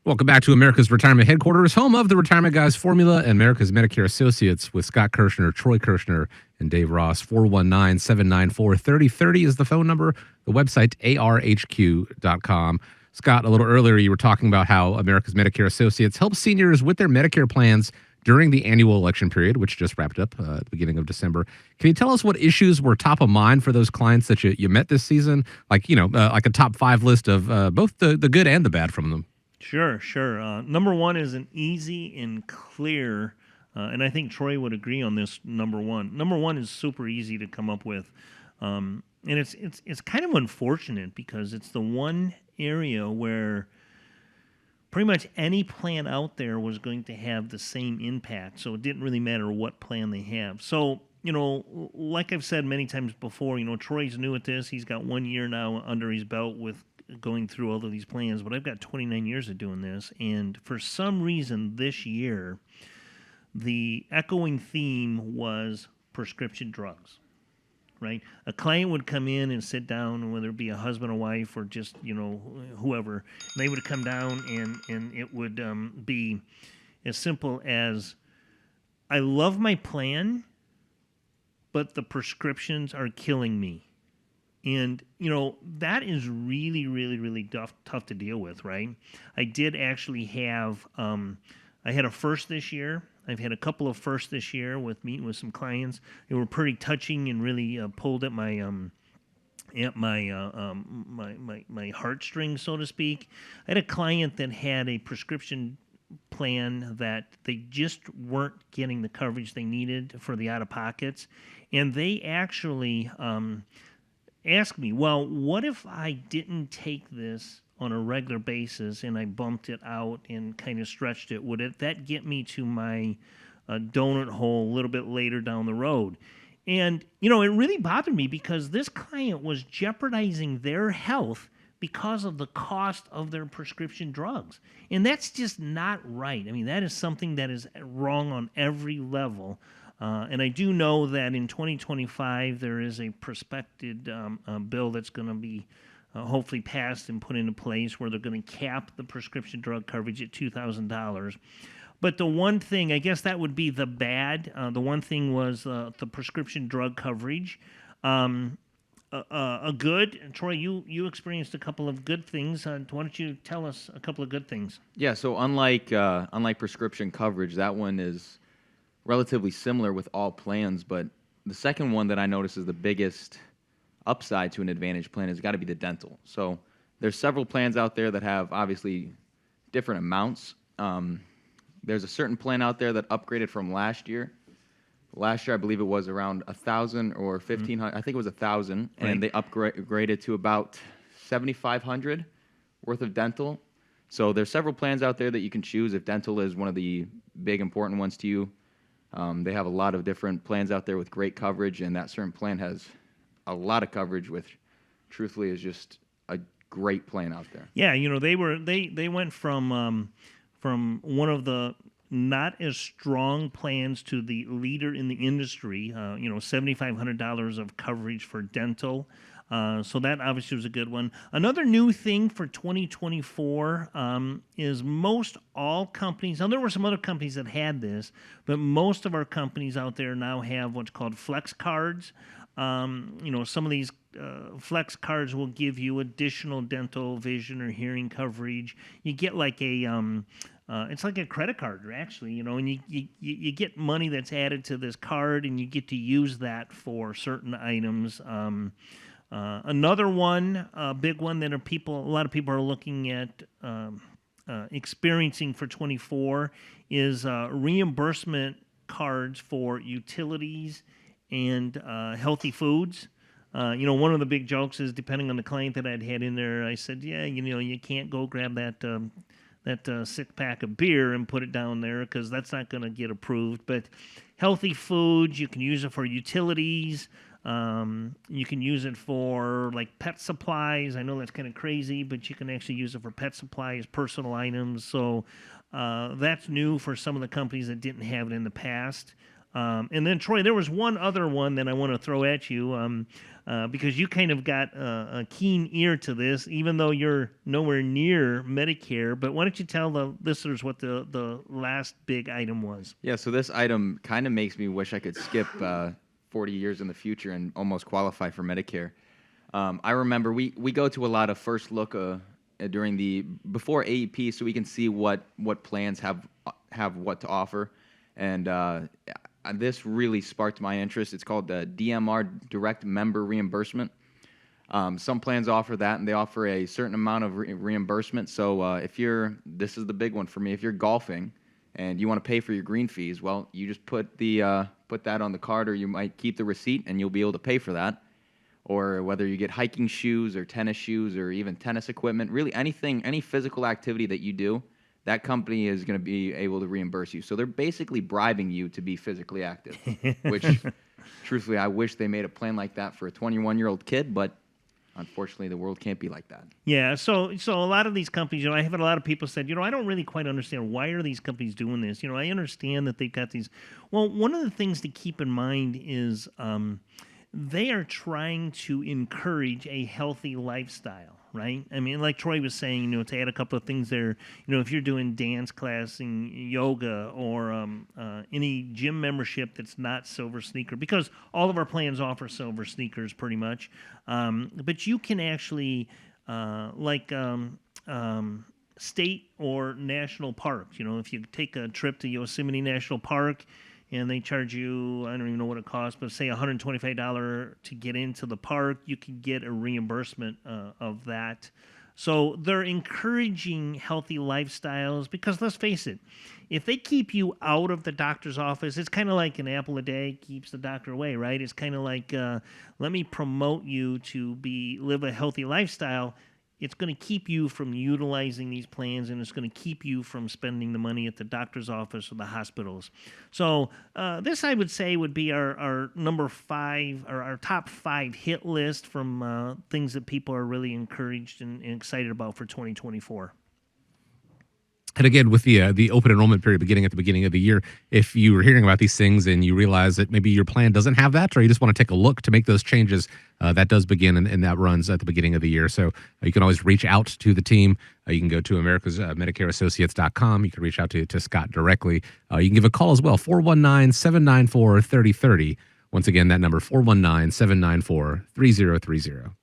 Welcome back to America's Retirement Headquarters, home of the Retirement Guys Formula and America's Medicare Associates with Scott Kerschner, Troy Kerschner, and Dave Ross. 419-794-3030 is the phone number. The website, arhq.com. Scott, a little earlier, you were talking about how America's Medicare Associates helps seniors with their Medicare plans during the annual election period, which just wrapped up at the beginning of December. Can you tell us what issues were top of mind for those clients that you met this season? Like, like a top 5 list of both the good and the bad from them. Sure. Number one is an easy and clear, and I think Troy would agree on this. Number one is super easy to come up with, and it's kind of unfortunate because it's the one area where pretty much any plan out there was going to have the same impact. So it didn't really matter what plan they have. So like I've said many times before, Troy's new at this. He's got 1 year now under his belt with going through all of these plans, but I've got 29 years of doing this, and for some reason this year, the echoing theme was prescription drugs, right? A client would come in and sit down, whether it be a husband or wife or just, whoever, they would come down and it would be as simple as, I love my plan, but the prescriptions are killing me. And, that is really, really, really tough to deal with, right? I did actually have, I had a first this year. I've had a couple of firsts this year with meeting with some clients. They were pretty touching and really pulled at my my heartstrings, so to speak. I had a client that had a prescription plan that they just weren't getting the coverage they needed for the out-of-pockets. And they actually ask me, well, what if I didn't take this on a regular basis and I bumped it out and kind of stretched it? Would that get me to my donut hole a little bit later down the road? And, it really bothered me because this client was jeopardizing their health because of the cost of their prescription drugs. And that's just not right. I mean, that is something that is wrong on every level. And I do know that in 2025, there is a prospected bill that's going to be hopefully passed and put into place where they're going to cap the prescription drug coverage at $2,000. But the one thing, I guess that would be the bad. The one thing was the prescription drug coverage. A good, Troy, you experienced a couple of good things. Why don't you tell us a couple of good things? Yeah, so unlike prescription coverage, that one is relatively similar with all plans, but the second one that I notice is the biggest upside to an Advantage plan has got to be the dental. So there's several plans out there that have obviously different amounts. There's a certain plan out there that upgraded from last year. Last year, I believe it was around 1,000 or 1,500. I think it was 1,000, and Right. they upgraded to about 7,500 worth of dental. So there's several plans out there that you can choose if dental is one of the big important ones to you. They have a lot of different plans out there with great coverage, and that certain plan has a lot of coverage, which truthfully is just a great plan out there. Yeah, they went from one of the not as strong plans to the leader in the industry. $7,500 of coverage for dental. So that obviously was a good one. Another new thing for 2024 is most all companies, now there were some other companies that had this, but most of our companies out there now have what's called flex cards. Some of these flex cards will give you additional dental, vision, or hearing coverage. You get like it's like a credit card, actually, and you get money that's added to this card, and you get to use that for certain items. Another one, a big one that a lot of people are looking at experiencing for 24 is reimbursement cards for utilities and healthy foods. One of the big jokes is, depending on the client that I'd had in there, I said, yeah, you can't go grab that six pack of beer and put it down there because that's not going to get approved. But healthy foods, you can use it for utilities. You can use it for like pet supplies. I know that's kind of crazy, but you can actually use it for pet supplies, personal items. So that's new for some of the companies that didn't have it in the past. And then Troy, there was one other one that I want to throw at you, because you kind of got a keen ear to this, even though you're nowhere near Medicare. But why don't you tell the listeners what the last big item was? Yeah, so this item kind of makes me wish I could skip 40 years in the future and almost qualify for Medicare. I remember we go to a lot of first look before AEP, so we can see what plans have what to offer, and this really sparked my interest. It's called the DMR, Direct Member Reimbursement. Some plans offer that, and they offer a certain amount of reimbursement. So this is the big one for me. If you're golfing and you want to pay for your green fees, well, you just put that on the card, or you might keep the receipt, and you'll be able to pay for that. Or whether you get hiking shoes or tennis shoes or even tennis equipment, really anything, any physical activity that you do, that company is going to be able to reimburse you. So they're basically bribing you to be physically active, which, truthfully, I wish they made a plan like that for a 21-year-old kid, but unfortunately, the world can't be like that. Yeah, so a lot of these companies, I have had a lot of people said, I don't really quite understand, why are these companies doing this? I understand that they've got these. Well, one of the things to keep in mind is they are trying to encourage a healthy lifestyle, right? I mean, like Troy was saying, to add a couple of things there, if you're doing dance class and yoga or any gym membership that's not Silver Sneaker, because all of our plans offer Silver Sneakers pretty much, but you can actually, state or national parks, if you take a trip to Yosemite National Park, and they charge you, I don't even know what it costs, but say $125 to get into the park, you can get a reimbursement of that. So they're encouraging healthy lifestyles because, let's face it, if they keep you out of the doctor's office, it's kind of like an apple a day keeps the doctor away, right? It's kind of like, let me promote you to live a healthy lifestyle. It's going to keep you from utilizing these plans, and it's going to keep you from spending the money at the doctor's office or the hospitals. So this, I would say, would be our number 5, or our top 5 hit list from things that people are really encouraged and excited about for 2024. And again, with the open enrollment period beginning at the beginning of the year, if you were hearing about these things and you realize that maybe your plan doesn't have that, or you just want to take a look to make those changes, that does begin and that runs at the beginning of the year. So you can always reach out to the team. You can go to America's Medicare Associates.com. You can reach out to Scott directly. You can give a call as well, 419-794-3030. Once again, that number, 419-794-3030.